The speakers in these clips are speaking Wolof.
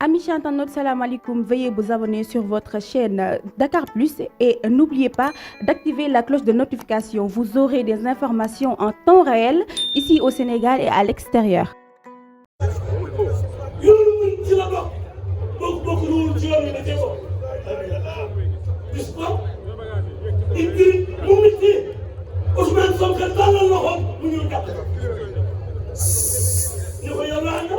Amis internautes, salam alaikum. Veuillez vous abonner sur votre chaîne Dakar Plus et n'oubliez pas d'activer la cloche de notification. Vous aurez des informations en temps réel ici au Sénégal et à l'extérieur. Ousmane Sonko tàllal loxoom mu ñëw jàpp ñu ko yow la ànd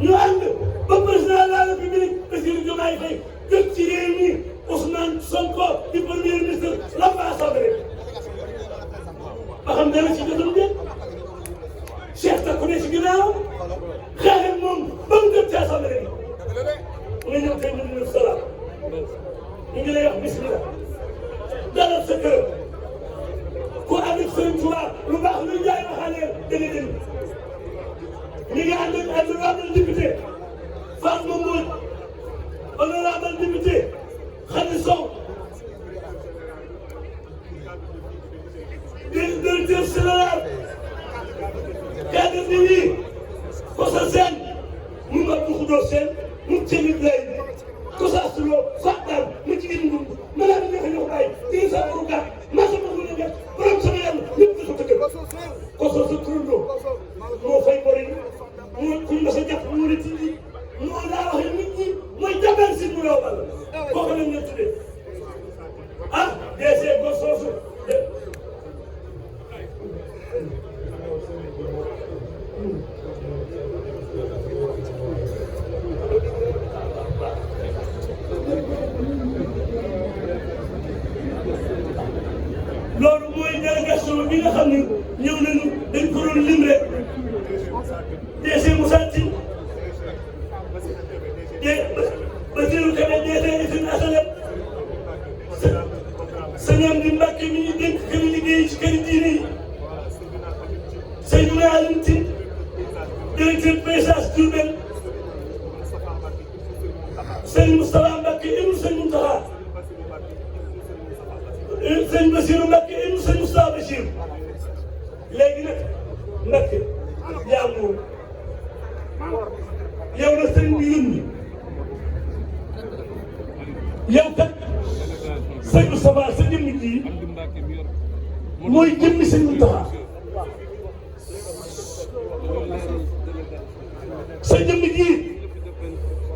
ñu ànd ba président de la République Bassirou Diomaye Faye jot ci réew mi Ousmane Sonko di premier ministre la fa assemblée ba xam dana ci jotoon de Cheikh Takou ne ci ginnaaw xeex ak moom ba mu jot ci assemblée bi nga ñëw tey ñu ngi salaam ñu ngi lay wax bismillah dalal sa kër ku ànd ak Sëriñ Tuuba lu baax lu jaay waxaale dëgg dëgg ñi ngi ànd ak honorable député Fatma Mbodj honorable député Khady Sow directeur général cadre bi nii Kosa Sène mu Abdou Khoudoss Sène mu Thierno Ibrahima Kosa Sulo Fatal mu jigéen ñi malaa bi ñoo ko bàyyi ci sa rugaat maa sama ko ñu def borom sama yàlla ñëpp dafa tëgg Koso sa turandoo moo fay bori moo kuñ ma sa jàpp moo la tindi moo laa waxee nit ñi mooy jabal si mu raw bal kooku lañ leen tuddee ah DC gos soosu loolu mooy délégation bi nga xam ni ñëw nañu dañ ko doon lim rek DG Moussa Tine Bassirou Kébé DG Usine Asalem sëñ Amdi Mbàkke mi ñu dénk këri liggéey ci këri diine yi Seydou Alim Tine directeur paysage Diourbel sëñ Moustapha Mbàkke ibnu sëñ Mountakha sëñ Bassirou Mbacke ibnu sëñ Moustapha Bachir léegi nag Mbacke yaa moom yow la sëñ bi yónni yow kat sëñ Moustapha sa jëmmi ji mooy jëmmi sëñ Moustapha sa jëmmi ji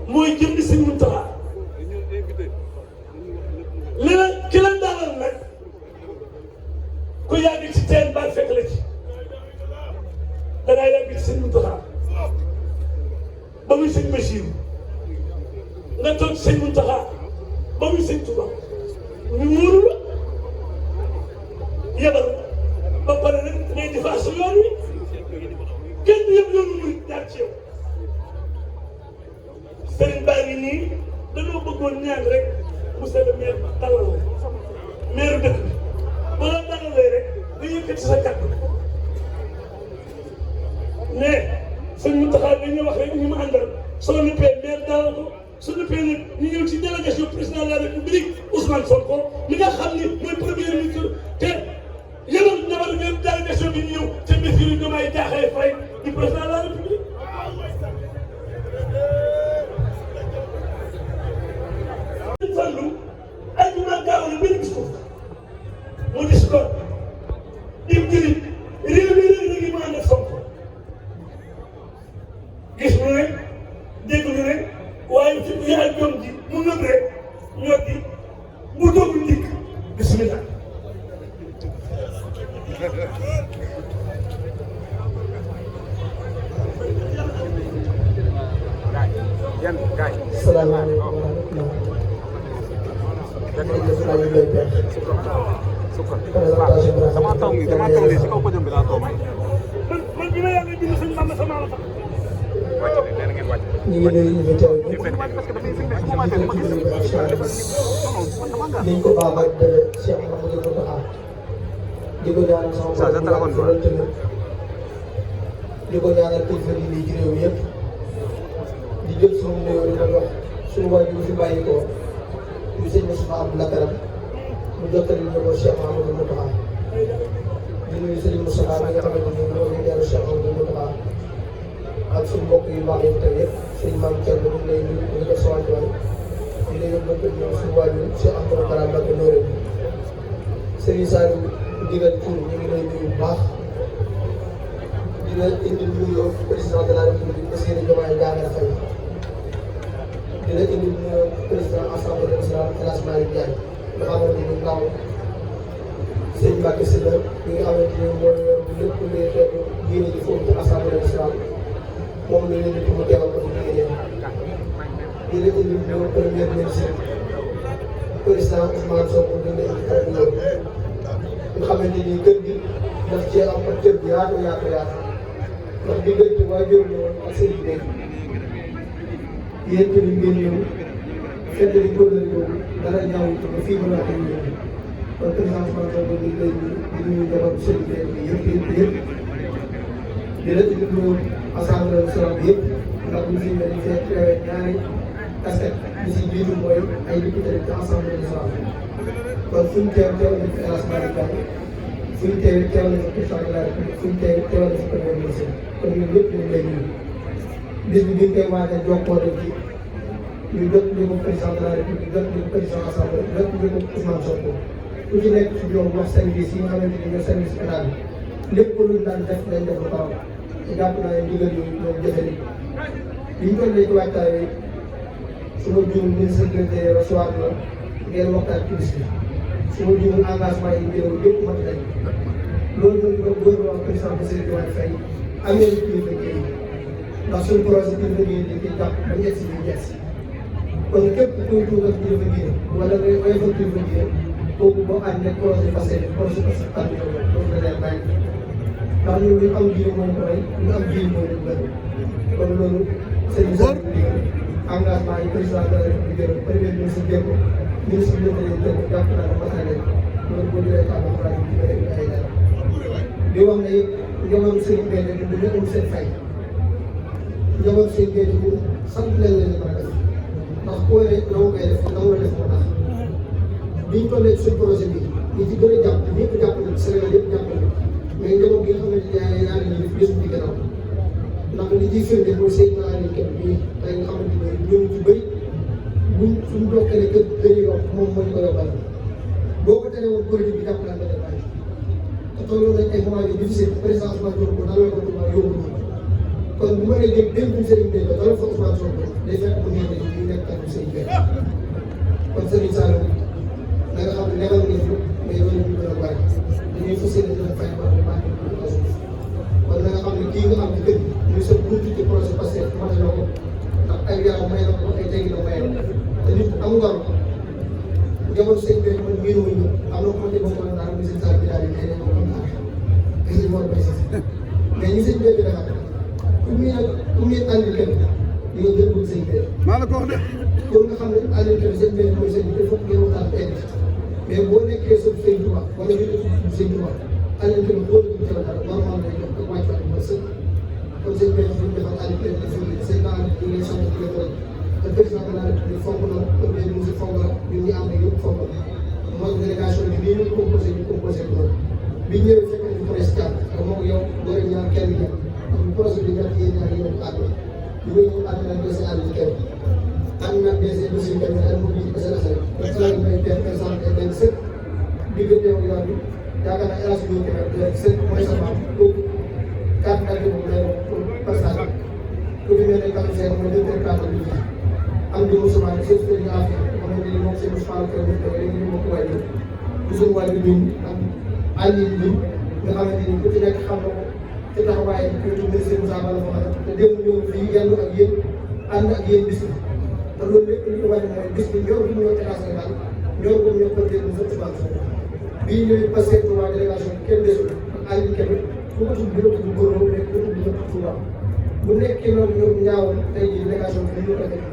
mooy jëmmi sëñ Moustapha li la ki la dalal nag ku yàgg ci teen ba fekk la ci dangaa yàgg ci sëñ Mountakha ba muy sëñ Bachir nga toog ci sëñ Mountakha ba muy sëñ Touba ñu wóoru la yebal ba pare nag ngay defar sa yoon wi kenn yëpp yoonu murit jaar ci yow sëriñ baa ngi nii dañoo bëggoon ñaan rek monsieur le maire dalal la maire dëkk bi ba la dalalee rek nga yëkkati sa kàddu ne sëñ Mountakha dañuy wax rek ñu mu àndal soo nëppee maire dalal ko su nëppee nag ñu ñëw ci délégation président de la république Ousmane Sonko mi nga xam ni mooy premier ministre te yëngal ñamal ngeen délégation bi ñëw te Bassirou Diomaye Diakhar Faye di président de la république. Fallu ay ñu naan gaaw la benn gis ko mu dis ko dim jëriñ réew mi léegi mu ànd ak Sonko gis mu ne dégg lu ne waaye ci yaay doom ji mu nëb rek ñoo di mu dogul ndik bismillah salaamaaleykum wa rahmatulah. damaa taw nii si kaw podium bi laa toog. man bi ma yàlla bind sëñ Bamba sama la tax. ñu ngi nuyu ñu fi teew ñëpp niñ ko baax ak Cheikh Mamadou Mountakha di ko ñaanal sama borom tamit di ko ñaanal kilifa yi nii ci réew mi yëpp di jël suñu nuyoo di ko jox suñu waajur fi bàyyi ko di sëñ Moussa Abdoulaye Karam mu jottali ñu ko Cheikh Mamadou Mountakha di nuyu sëñ Moussa bi nga xamante ni moo ngi dellu Cheikh Mamadou Mountakha ak suñu mbokk yu baax yi tey yëpp sëñ Maam Thierno ñu ngi lay nuyu ñu def sa wàccuwaay di la yóbbante ñoom suñu waajur Cheikh Ahmadou Kara Mbacké Noreyni Serigne Saliou digal tur ñu ngi lay nuyu bu baax di la indi nuyoo président de la République Bassirou Diomaye Diakhar Faye di la indi nuyoo président assemblée nationale El Hadji Malick Ndiaye nga xamante ni ndaw sëñ Mbacke Sylla mi nga xamante ni mooy lépp luy xeetu diine ji foofu ci assemblée nationale moom la ñu nit mu teewal ko fi jigéen di la indi nuyoo premier ministre président Ousmane Sonko di la indi ak nuyoo nga xamante ni kër gi daf cee am ak kër gi yaatu ndax diggante waajur la woon ak sëriñ bi yéen tamit ngeen ñëw fekk li kóllëre boobu dara ñaaw ba fii mën a am ñëw kon président Ousmane Sonko ñu ngi lay di nuyu njabootu sëriñ bi yëpp di la indi nuyu assemblée nationale bi yëpp ndax ñu fi mel ni fekk ñaari casquette bi si jiitu mooy ay député ci assemblée nationale kon fu ñu teew nañ fi El Hadji Malick Ndiaye fu ñu teew nañ fi président de la République fu ñu teew nañ fi premier ministre kon ñun ñëpp ñu ngi lay nuyu bis bi ñu koy waaj a jokkoo nañ ci ñu jot ñu ko président de la République jot ñu ko président assemblée jot ñu ko Ousmane Sonko ku ci nekk ci ñoom wax service yi nga xamante ni ñooy service état bi lépp luñ daan def lañ def lu taw te jàpp naa ne ndigal yi ñoom jëfe nañ bi ñu toll ci waajtaay yi suma juum ministre de l'Intérieur recevoir la ngeen waxtaan ci bis bi suma juum engagement yi jëloon yëpp mat nañ loolu nag ñoom gouvernement président Bassirou Diomaye Faye amee kilifa yi ndax suñu projet kilifa yi dañ koy jàpp ba ñett si biir ñett si kon képp kuy tuutal kilifa yi wala ngay oyofal kilifa yi kooku boo ànd ak projet passé projet passé tànn yow loolu da leen bàyyi ndax ñun ñu am jiw moo ñu rey ñu am jiw moo ñu bëri kon loolu seen engagement yi président de la République premier ministre jël ko ministre bi jël ko jàpp naa ne matale loolu boo jëlee kàddu xalaat yi ñu bëri ay dara di wax ne njabootu seen mbéy mi du ñu am seen fay njabootu seen mbéy mi sant leen leen mën a def ndax koo ne dama koy def dama la def moo tax biñ tollee suñ projet bi ñi ci gën a jàpp ñëpp jàpp nañ Sénégal yëpp jàpp nañ mais njaboot gi nga xam ne yaa ngi def gëstu ci gannaaw ndax li ciy firnde mooy seen ñaari kër bii tey nga xamante ne ñoom ci bëri buñ suñ dokkale kër yi yokk moom moo ñu ko yokkal boo ko teree woon projet bi jàpp naa nga def bàyyi te tolloon nañ ay moment yu difficile président Ousmane Sonko dalal ko Touba yóbbu kon bu ma nee dégg dénk Serigne Béthio dalal fa Ousmane Sonko day fekk mu ngeen ne ñu nekk ak Serigne Béthio kon Serigne Saliou da nga xam ne lebal ngeen fi mais loolu ñu gën a bari dañuy fas yéene dina fay ba mu baax kon da nga xam ne kii nga xam ne dëgg muy sa buntu ci projet passé mën na ko ndax ay yaram may na ko ay teggi na may na te nit am ngor jamono sëñ bi man miinu wuñu am na ko ci bokk na daal sëñ Sall bi daal di ne ko am naa gis nga war bay sax mais ñi sëñ bi dafa ku muy àndi kenn di nga jël sëñ bi maa la ko wax de pour nga xam ne àndi kenn sëñ bi mooy sëñ bi foog ngeen waxtaan egg mais boo nekkee sa sëñ Tuubaa wala ñu def sëñ Tuubaa àndi kenn boo dugg ci la dara normal lay jox ko wàcc ak ba sëñ kon sëñ bi ñu defal àndi kenn di sëñ naa ñu ngi sant di la gërëm te président de la République fonk na premier ministre fonk na ñun ñi am na yëpp fonk na mooy délégation bi bii ñu composé ko bi ñëwee fekk nañu président te moom yow boo ñaar kenn ñëw am projet bi ñaar yéen ñaar yéen a ànd ñu ñëw ànd nañ ko si ànd ci kenn ànd nañ DG aussi kenn ànd mu ci kese la xel parce que lañ may def présenté benn sëpp diggante yow yoon bi yaakaar naa élage bi ñu ko sëpp mooy sa maam kooku carte d'identité boobu lay pour passage ku fi mel ne commissaire mooy directeur carte bi am di Moussa chef de l'affaire xamante ni moom seen Moussa Kër bi léegi ñu ma ko wàññi bu suñu wàllu ñun am àll yi nga xamante ni ku ci nekk xam na ko ci taxawaay bi ku ci ministre Moussa Bala ko xam te démb ñëw fii yenn ak yéen ànd ak yéen bis bi te loolu lépp li ñu wàññi mooy bis bi ñor bu ñu ñëw état Sénégal ñor bu ñu ñëw premier ministre Ousmane Sonko bii ñëwee passé Touba délégation bi kenn desul ak àll yi kenn ku ko tudd dina ko tudd góor mais ku ko tudd dina ko Touba bu nekkee loolu ñoom ñaawoon tey jii délégation bi ñu ko def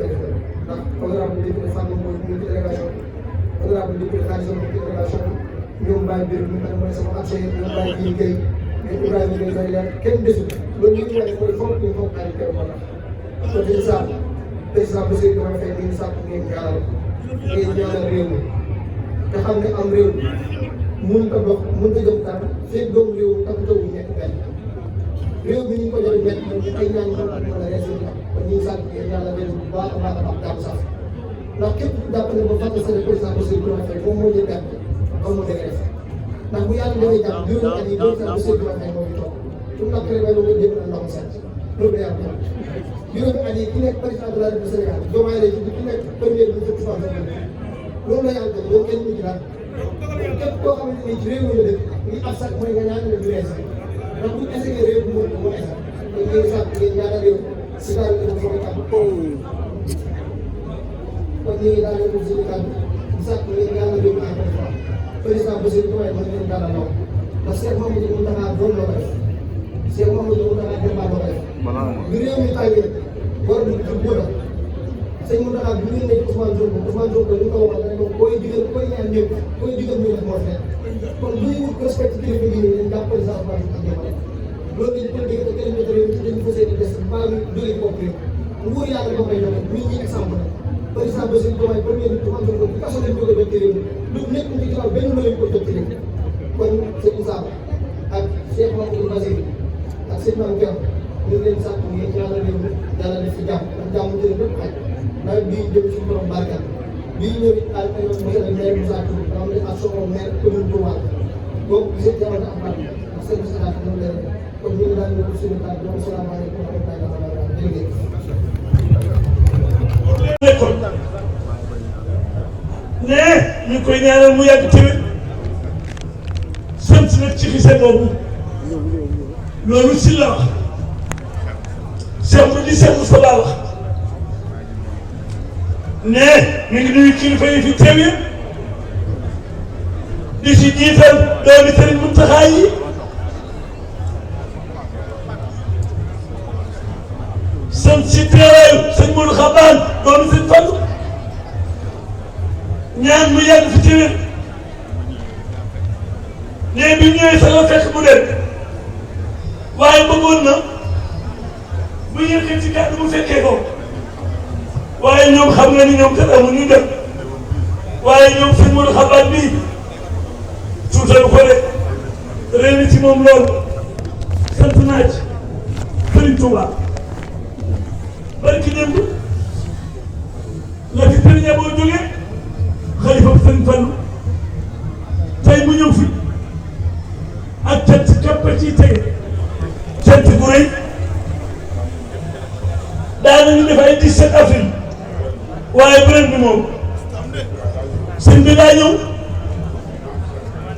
ndax honorable député Fane mooy ñu ci délégation honorable député Khalifa mooy ci délégation ñoom Baye Birame ñu xam mooy sama actionnaire ñoom Baye Guèye Guèye mais Ibrahima Guèye day leer kenn desul loolu li ñu wane mooy foog ñu foog daal di koy mën a kon président Bassirou Diomaye Faye ngeen sàkk ngeen ñaanal réew mi te xam ne am réew mënut a dox mënut a jëm kanam fekk doomu réew mi ak taw yi nekk benn réew mi ñu ko jëlee benn ay ñaan ñu mën a résultat kon ñu ngi sant yàlla benn bu baax a baax a baax jàmm sax ndax képp ku jàpp ne ba fàtte seen président Bassirou Diomaye Faye moom moo ñu gàtt comme moo dëgg ndax bu yàlla defee jàmm juróomi at yi président Bassirou Diomaye Faye moo ñu toog pour nga créé loolu nga jëm na ndox set loolu yàlla def juróomi at yi ki nekk président de la République du Sénégal Diomaye lay tudd ki nekk premier ministre Ousmane Sonko loolu la yàlla def loolu kenn ñu ci daal képp koo xamante ni ci réew mi la dëkk li ab sax mooy nga ñaan ne du rees ndax bu ñu essayé réew mi moo moo essayé kon ngeen sant ngeen ñaanal réew si daal di ko soxla kàddu kon ñu ngi daal di ko suñu kàddu di sant ngeen ñaanal réew mi encore une fois président Bassirou Diomaye mën ngeen dalal lool ndax Cheikh Mamadou Mountakha doon la ko def Cheikh Mamadou Mountakha Demba la ko def bi réew mi tàngee war nañu ci góor sëñ Mountakha bi ñu nekk Ousmane Sonko li ko waxal rek moom koy digal koy ñaan ñëpp koy digal ñu def moo fi nekk kon bu ñuy wut respecté kilifa gi nii dañ jàpp président Ousmane Sonko ak loolu dañu ko dégg te kenn ñu réew mi dañu fas yéene des mbaa ñu jógee bopp réew nguur yàlla ko koy joxe ñun ñi exemple la président Bassirou Diomaye premier nit Ousmane Sonko bu kaso lañ jógee ba ci réew mi lu nekk ci ginnaaw benn lañ ko jot ci réew kon sëñ Moussa ak Cheikh Mamadou Bassirou ak sëñ Mame Diop ñu ngi leen sant ngeen ñaanal réew mi yàlla def ci jàmm ndax jàmm jëlee lépp xaj nawet bii jëm suñu borom barkeel bii ñëw it àll ay monsieur le maire Moussa Touré nga xam ne ak sama maire commune Touba boobu gisee jamono am baax ak service de la ñoom lay def kon ñu ngi daan ñëw suñu kàddu di wax salaamaaleykum wa rahmatulah wa barakatuh jërëjëf. ne ñu ngi koy ñaanal mu yàgg tamit sant nag ci xise boobu loolu si la wax Cheikh li Cheikh Moustapha wax ne mi ngi nuyu kilifa yi fi teew yëpp di si jiital doomi Sëriñ Muntaxa yi sant si teewaayu sëñ Modou Xabaan doomi sëñ Fallu ñaan mu yàgg fi teewee ne bi ñëwee sax la fekk mu dem waaye bëggoon na bu yëkkati ci kàddu mu fekkee ko waaye ñoom xam nga ni ñoom kat amuñu dem waaye ñoom sëñ Modou Xabaan bii tuutal ko de réew ci moom loolu sant naa ci Sëriñ Tuuba barki démb la fi sëriñ boo jógee xalifa Sëriñ Fallu tey mu ñëw fi ak cant képp ci tege cant bu rëy daanañu def ay 17 avril waaye beneen bi moom sëñ bi daa ñëw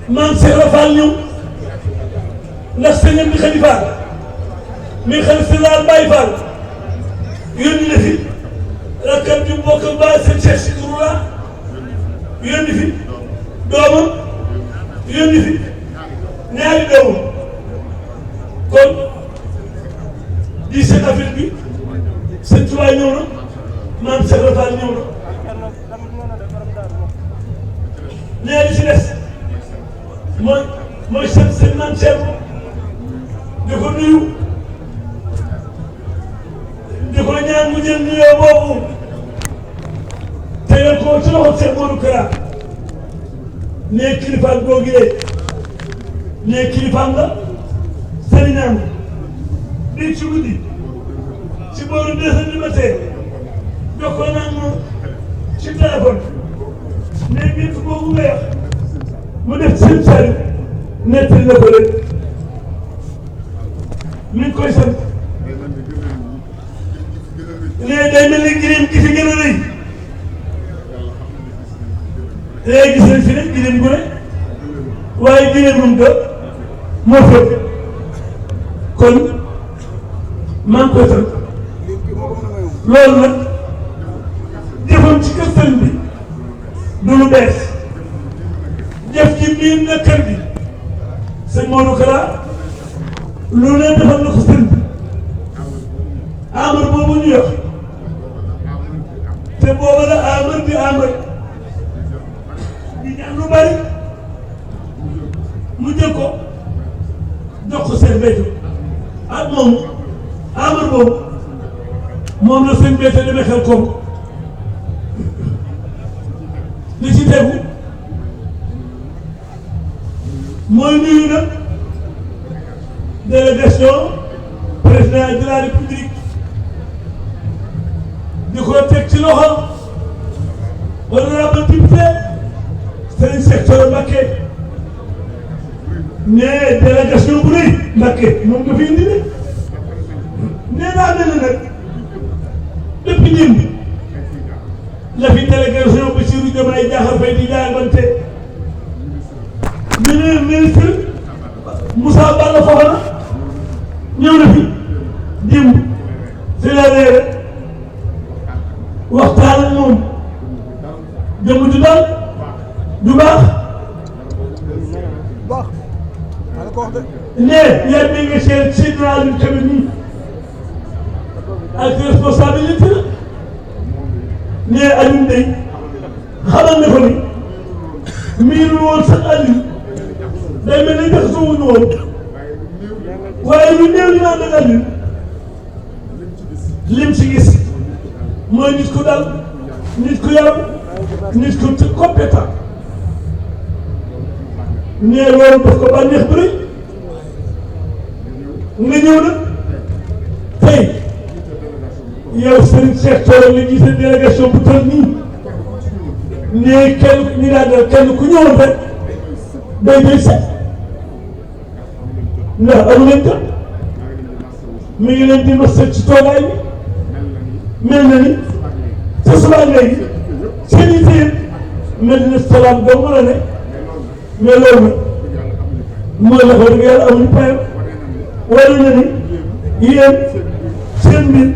maam Cheikh Rafal ñëw ndax sëñam di Xalifa mi xalif général Baye Fall yónni na fi rakkam ju bokk ak ba seen Cheikh Sikroula yónni fi doomam yónni fi ñaari doomam kon 17 avril bi sëñ Tuubaa ñëw na maam Cheikh Rafal ñëw na ñaari ci des mooy seen maam Cheikh di ko nuyu di ko ñaan mu jël nuyoo boobu tegal ko ci loxo Cheikh Modou Kara ne kilifaam googu ne kilifaam la sëriñam bii ci guddi ci booru 2 heures du matin jokkoo naa moom ci téléphone ne biir boobu weex mu def seen sari nettali na ko rek mi ngi koy sant léegi day mel ni gileem gi fi gën a rëy léegi gis nañ fi ne gileem gu ne waaye gileem lum ga moo fëgg kon maa ngi koy sant loolu nag jëfam ci kër sëriñ bi du lu bees jëf ci miin na kër gi sëñ Modou Kara lu ne defal na ko sëriñ bi amar boobu ñu wax te booba la amar di ñaan lu bari mu jël ko jox ko seen béykat ak moom amar boobu moom la seen béykat demee xel koom li ci tegu mooy nuyu nag délégation président de la république di ko teg ci loxo honorable député Serigne Cheikh Thioro Mbacké ne délégation bu rëy Mbacké moom nga fi indi de nee naa ne nag depuis démb la fi délégation Bassirou Diomaye Diakhar Faye di jaabante ministre Moussa Balla Fofana ñëw na fi démb fi la reere waxtaan ak moom jëm ju dal du baax ne yaa mi nga seet Seydina Aliou Kébé nii ak responsabilité la ne Aliou Ndeye xamal na ko ni miinu woon sax Aliou day mel ni jax suwuñu woon waaye lu néew li naan nag Aliou lim ci gis mooy nit ku dal nit ku yaram nit ku compétent nee loolu daf ko bànneex bu rëy nga ñëw nag tey yow Serigne Cheikh Thioro la jiite délégation bu toll nii nee kenn ñu daan dal kenn ku ñëwoon rek day set ndax amu leen kat mi ngi leen di mos ci toogaay bi mel na ni te suba léegi seen i téye mel na salaam ba mu la ne mais loolu mooy la ko dëgg yàlla amuñu payam wala na ni yéen seen mbir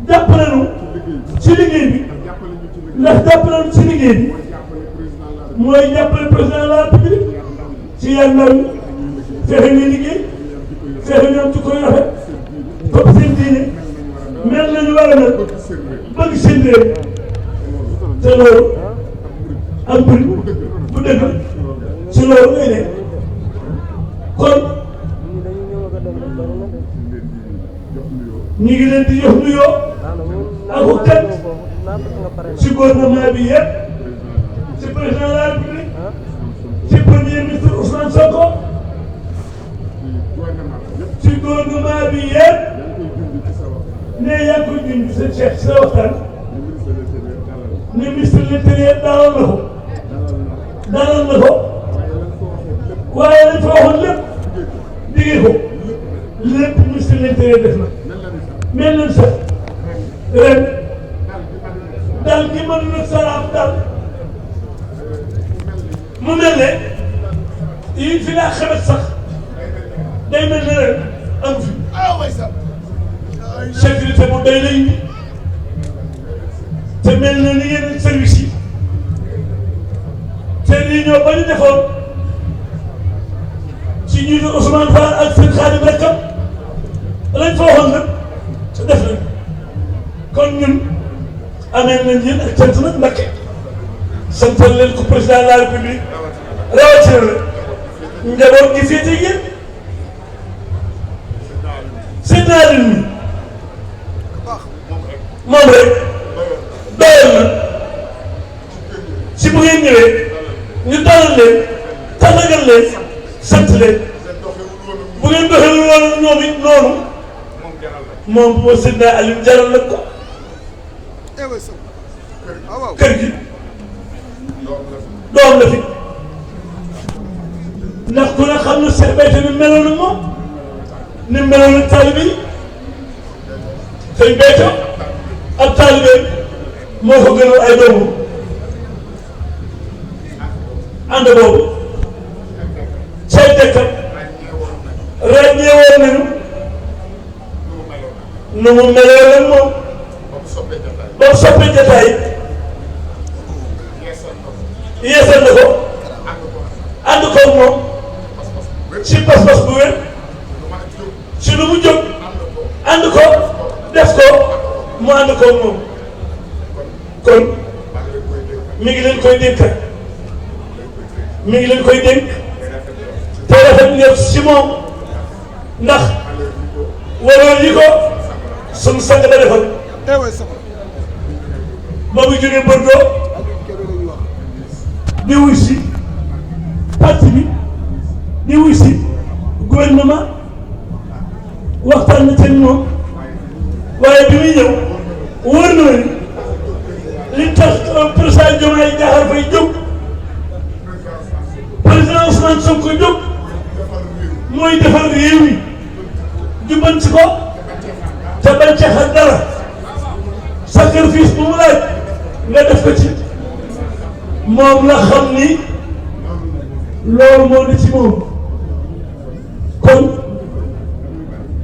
jàppale nu ci liggéey bi ndax jàppale nu ci liggéey bi mooy jàppale président de la République ci yenn ndaw yi fexe ñu liggéey fexe ñoom ci koy rafet comme seen diine mel nañu war a mel bëgg seen réew te loolu am mbir bu dëgg ci loolu ngay ne kon ñu ngi leen di jox nuyoo ak kat ci gouvernement bi yëpp ci président de la République ci premier ministre Ousmane Sonko ci gouvernement bi yëpp ne yaa ngi koy junj seen Cheikh ci sa waxtaan ne ministre de l'Intérieur dalal na ko waaye lañ fa waxoon lépp digee ko lépp ministre de l'Intérieur def na mel nañ sax ren dal gi mën na salaam dal mu mel ne yi fi laa xamet sax day mel ne ren am fi sécurité bu day lay te mel na ni yeneen service yi te lii ñoo ba ñu defoon ci ñi Ousmane Fall ak seen Xaadim rakkam lañ fa waxoon nag def nañ kon ñun amee nañ yéen ak cant nag Mbacké santal leen ko président de la République rawatina la njaboot gi féete yéen seen naa leen ni moom rek doyal na si bu ngeen ñëwee ñu dalal leen tàggal leen sant leen bu ngeen doxee woon ñoom it noonu moom moo Seydina Aliou jaral na ko kër gi doom la fi ndax ku ne xam na Cheikh Béthio ni meloon ak moom ni meloon ak taalibe yi Sëñ Béthio ab taalibe moo ko gënal ay doomu ànd boobu say dëkkam ràññee woon nañu nu mu meloon ak moom ba mu soppee jotaay yeesal na ko ànd koog moom ci pas-pas bu wér ci lu mu jóg ànd ko def ko mu ànd koog moom kon mi ngi leen koy dénk mi ngi leen koy dénk te rafet ngeen ci moom ndax waroon yi ko sunu sang ba defal ba mu jógee Bordeaux di wuy si parti bi di wuy si gouvernement waxtaan na seen moom waaye bi muy ñëw wóor na leen li tax président Diomaye Diakhar Faye jóg président Ousmane Sonko jóg mooy defar réew mi jubbanti ko te bañ ca xar dara sacrifice bu mu laaj nga def ko ci moom la xam ni loolu moo ne ci moom kon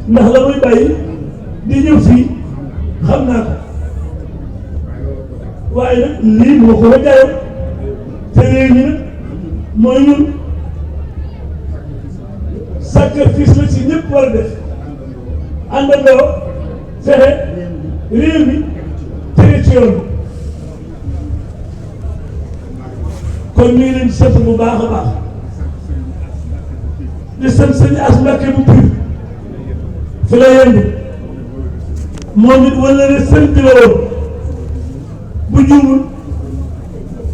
ndax la muy bàyyi di ñëw fii xam naa ko waaye nag lii moo ko jaayam te réew mi nag mooy ñun sacrifice la ci ñëpp war a def àndandoo fexe réew mi tege ci yoon kon ñu ngi leen di sant bu baax a baax di sant sëñ As Mbàkke bu Pire fi la yëngu moom it wala ne sëñ bi la woon bu juumul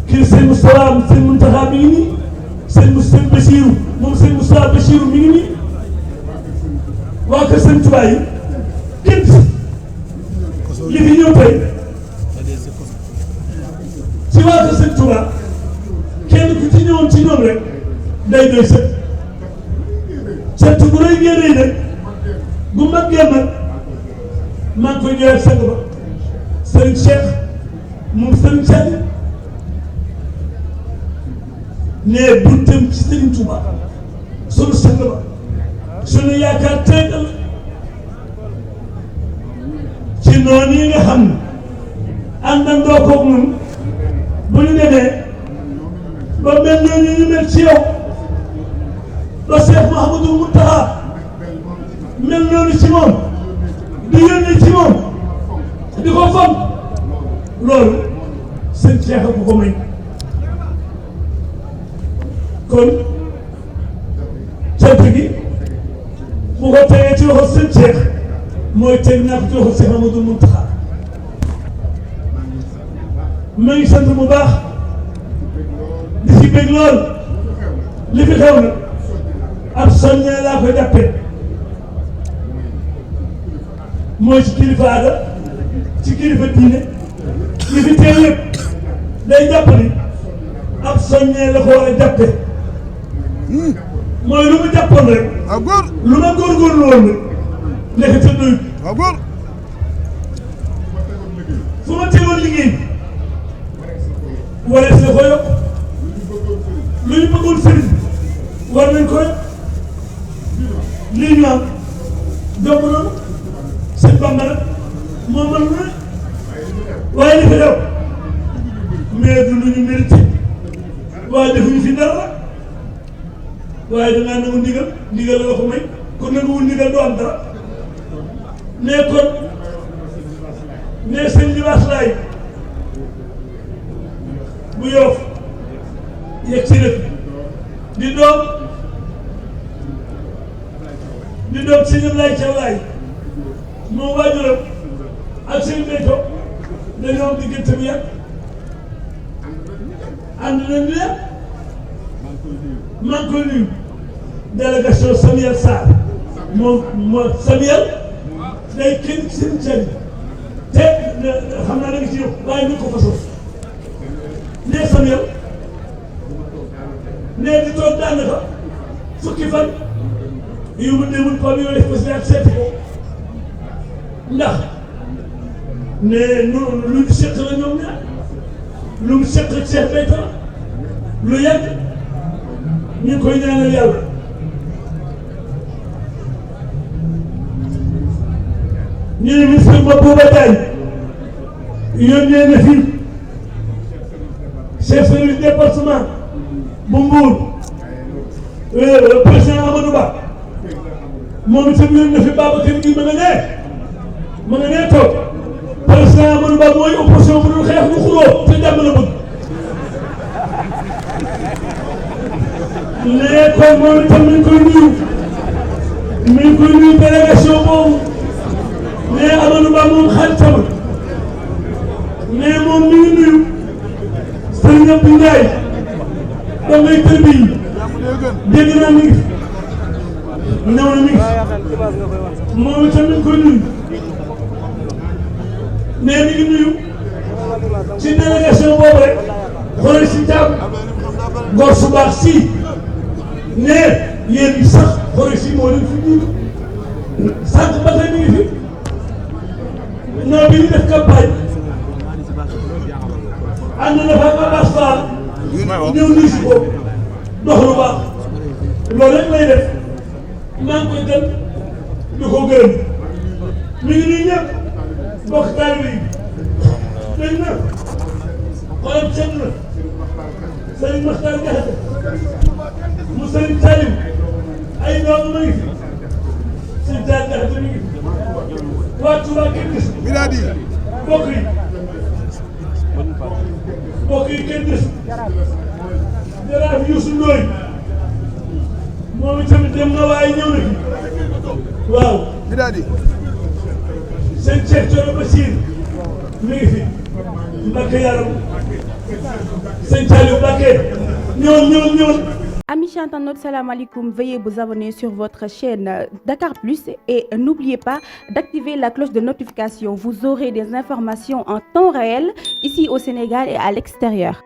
kii sëñ Moustapha sëñ Mountakha mi ngi nii sëñ Bachirou moom sëñ Moustapha Bachirou mi ngi nii waa kër sëñ Touba yi képp li fi ñëw tey ci waa kër sëñ Touba kenn ku ci ñëwoon ci ñoom rek day doy sëñ sant bu rëy ngeen rëy nag bu mag ngeen nag maa ngi koy ñëwaat sang ba Serigne Cheikh moom Serigne Cheikh nee buntam ci Serigne Touba sunu sang ba sunu yaakaar tey ci noonu yi nga xam ne àndandoo koog ñun bu ñu demee ba mel noonu ñu mel ci yow ba Cheikh Mouhamadou Mountakha mel noonu ci moom di yónnee ci moom di ko fonk loolu sëñ Cheikh ku ko may kon cant gi bu ko tegee ci loxo sëñ Cheikh mooy teg naa ko ci loxo Cheikh Mouhamadou Mountakha ma ngi sant bu baax di ci bég lool li fi xew na ab soññee laa koy jàppee mooy ci kilifa aada ci kilifa diine li fi teew yëpp day jàpp ni ab soññee la ko war a jàppee mooy lu mu jàppoon rek lu ma góorgóorlu woon rek nekk te doyut fu ma teewoon liggéey warees la ko yokk lu ñu bëggoon sëriñ war nañ ko yokk lii ñu am jomb noonu sëñ Bamba nag moo mën lu ne waaye li fi daw mais du lu ñu mérité waaye defuñu fi dara waaye dangaa nangu ndigal la ko may kon nanguwul ndigal doo am dara mais kon mais sëñ Libaas Laay bu Yoof yegg si dëkk di doom si ñoom laay ca laay moom waajuram ak seen béykat dañoo am diggante bu yàgg ànd nañ lu yàgg maa ngi koy nuyu délégation Samuel Sarr moom Samuel day kenn ci seen cër te xam naa da nga ci yow waaye ñu ko façon nee Samuel nee di toog daanaka fukki fan yu mu demul comme yoo def ko si ak seeti ko ndax ne lu ñu seq la ñoom ñaar lu mu seq ak Cheikh Béthio lu yàgg ñu ngi koy ñaanal yàlla ñu ne ministre ba Bouba Diagne yónnee na fii chef service département bu Mbour président Amadou Ba moom itam yónnee na fi Babacar gi ma nga nee toog président Amadou Ba mooy opposition bu dul xeex bu xuloo te jàmm la bëgg nee kon moom itam mi ngi koy nuyu délégation boobu nee Amadou Ba moom xaritam nee moom mi ngi nuyu Serigne Abdou Ndiaye da ngay tër bi dégg naa mi ngi ñëw na mi ngi moom itam mi ngi koy nuyu nee mi ngi nuyu ci délégation boobu rek xoolal si jàmm ngor su baax si nee yéen ñi sax xoolal si moo leen fi jiitu sànq ba tey mi ngi fi non bi ñu def campagne ànd na fa Abass Fall ñëw nuyu si ko dox lu baax loolu rek lay def maa ngi koy dem di ko gërëm mi ngi nuyu ñëpp mbokk taalibe yi dégg na xolam sedd na Serigne Makhtar Diakhaté mu Serigne Salim ay doomu ma ngi fi Serigne Salim Diakhaté mi ngi fi waa Touba kenn gis mbokk yi kenn gis jaraaf Youssou Ndoye moom itamit dem na waaye ñëw na fi waaw seen Cheikh Thioro Bassir mi ngi fi Mbacke yaram seen Saliou Mbacke ñëwoon. Amis internautes, salam alaikum. Veuillez vous abonner sur votre chaîne Dakar Plus et n'oubliez pas d'activer la cloche de notification. Vous aurez des informations en temps réel ici au Sénégal et à l'extérieur.